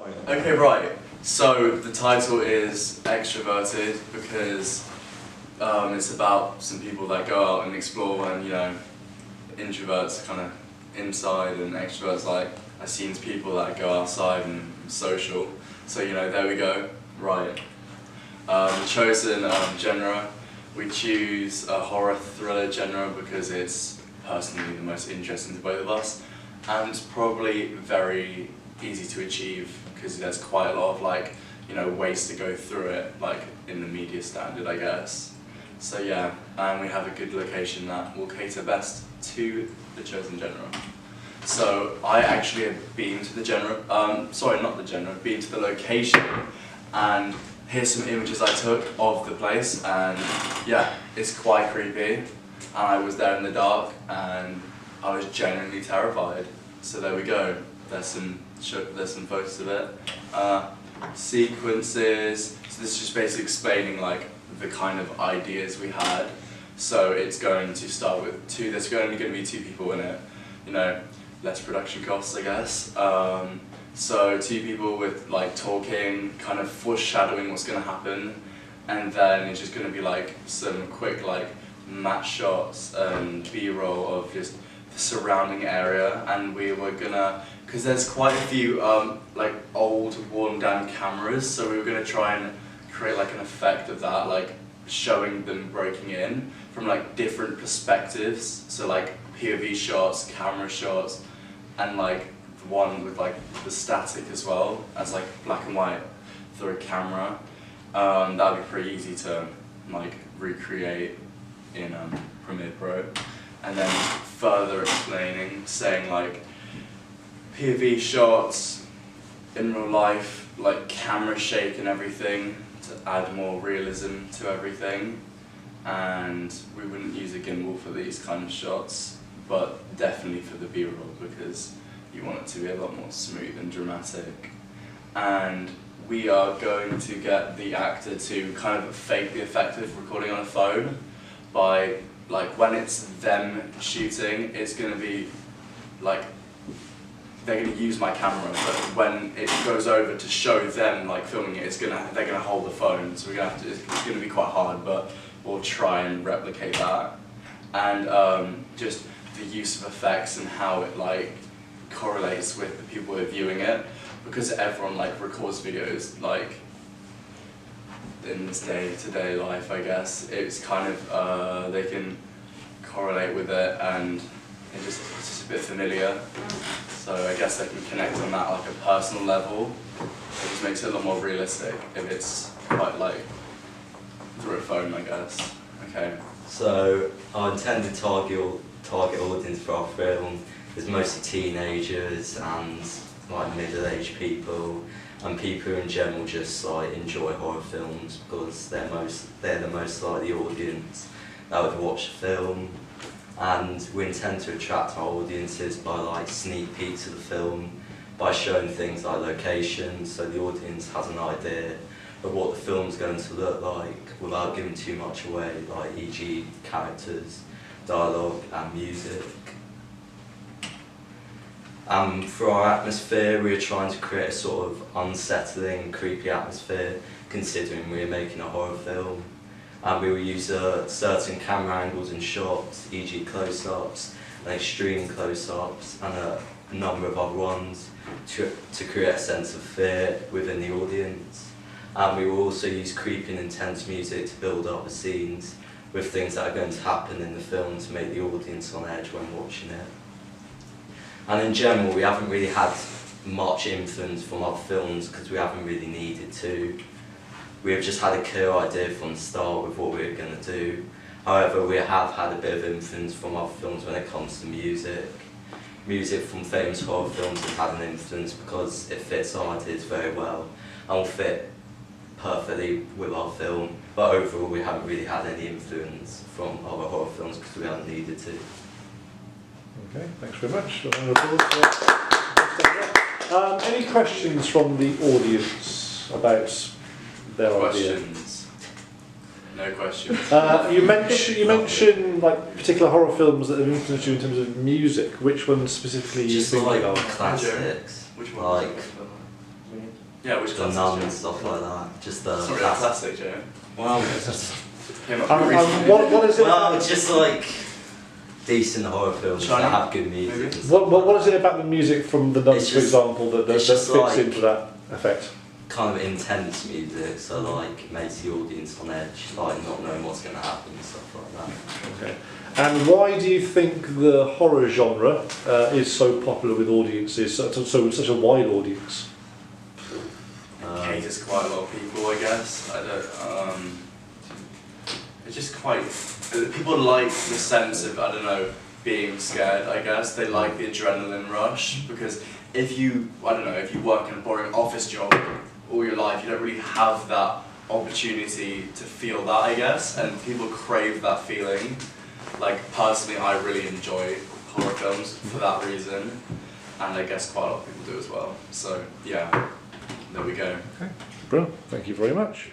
Okay, right. So the title is extroverted because it's about some people that go out and explore, and introverts kind of inside, and extroverts like I've seen people that go outside and social. So there we go. Right. Chosen genre. We choose a horror thriller genre because it's personally the most interesting to both of us, and it's probably very easy to achieve because there's quite a lot of ways to go through it, like in the media standard, I guess. So yeah, and we have a good location that will cater best to the chosen genre. So I actually have been to the been to the location, and here's some images I took of the place, and yeah, it's quite creepy. And I was there in the dark, and I was genuinely terrified. So there we go. There's some photos of it. Sequences. So this is just basically explaining the kind of ideas we had. So it's going to start with two. There's only going to be two people in it. Less production costs, I guess. So two people with talking, kind of foreshadowing what's going to happen, and then it's just going to be some quick matte shots and B-roll of just the surrounding area. And we were gonna, because there's quite a few old worn down cameras, so we were gonna try and create an effect of that, showing them breaking in from different perspectives. So POV shots, camera shots, and the one with the static as well as black and white through a camera. That'd be pretty easy to recreate in Premiere Pro, and then further explaining, saying POV shots in real life, camera shake and everything to add more realism to everything. And we wouldn't use a gimbal for these kind of shots, but definitely for the B-roll because you want it to be a lot more smooth and dramatic. And we are going to get the actor to kind of fake the effect of recording on a phone by when it's them shooting, it's going to be they're going to use my camera, but when it goes over to show them filming it, they're going to hold the phone. So it's going to be quite hard, but we'll try and replicate that. And just the use of effects and how it correlates with the people who are viewing it, because everyone records videos in this day-to-day life, I guess. It's kind of they can correlate with it, and it's just a bit familiar. So I guess they can connect on that a personal level. It just makes it a lot more realistic if it's quite through a phone, I guess. Okay. So our intended target audience for our film is mostly teenagers and middle-aged people, and people who in general just enjoy horror films because they're the most likely audience that would watch the film. And we intend to attract our audiences by sneak peeks of the film, by showing things like locations, so the audience has an idea of what the film's going to look like without giving too much away, e.g. characters, dialogue and music. For our atmosphere, we are trying to create a sort of unsettling, creepy atmosphere, considering we are making a horror film. And we will use certain camera angles and shots, e.g. close-ups and extreme close-ups, and a number of other ones to create a sense of fear within the audience. And we will also use creepy and intense music to build up the scenes with things that are going to happen in the film to make the audience on edge when watching it. And in general, we haven't really had much influence from other films because we haven't really needed to. We have just had a clear idea from the start with what we were going to do. However, we have had a bit of influence from other films when it comes to music. Music from famous horror films has had an influence because it fits our ideas very well and will fit perfectly with our film. But overall, we haven't really had any influence from other horror films because we haven't needed to. Okay, thanks very much. Any questions from the audience about their questions? No questions. You mentioned particular horror films that have influenced you in terms of music. Which ones specifically? Just you think classics. Which one? Yeah, which The classics, Nun and Joe? stuff like that. Just the Sorry, a classic. classic, Joe. Well, Came up with recently. What is it? well, it's just like decent horror films that Shining, have good music. maybe? And stuff. What is it about the music from the Nuns, It's for just- example, that it's fits just like- into that effect? Kind of intense music, so like makes the audience on edge, like not knowing what's going to happen and stuff like that. Okay. And why do you think the horror genre is so popular with audiences, so such a wide audience? Caters quite a lot of people, I guess. I don't. It's just quite. People like the sense of, I don't know, being scared. I guess they like the adrenaline rush, because if you, I don't know, if you work in a boring office job all your life, you don't really have that opportunity to feel that, I guess, and people crave that feeling. Like personally, I really enjoy horror films for that reason, and I guess quite a lot of people do as well. So yeah, there we go. Okay. Brilliant. Thank you very much.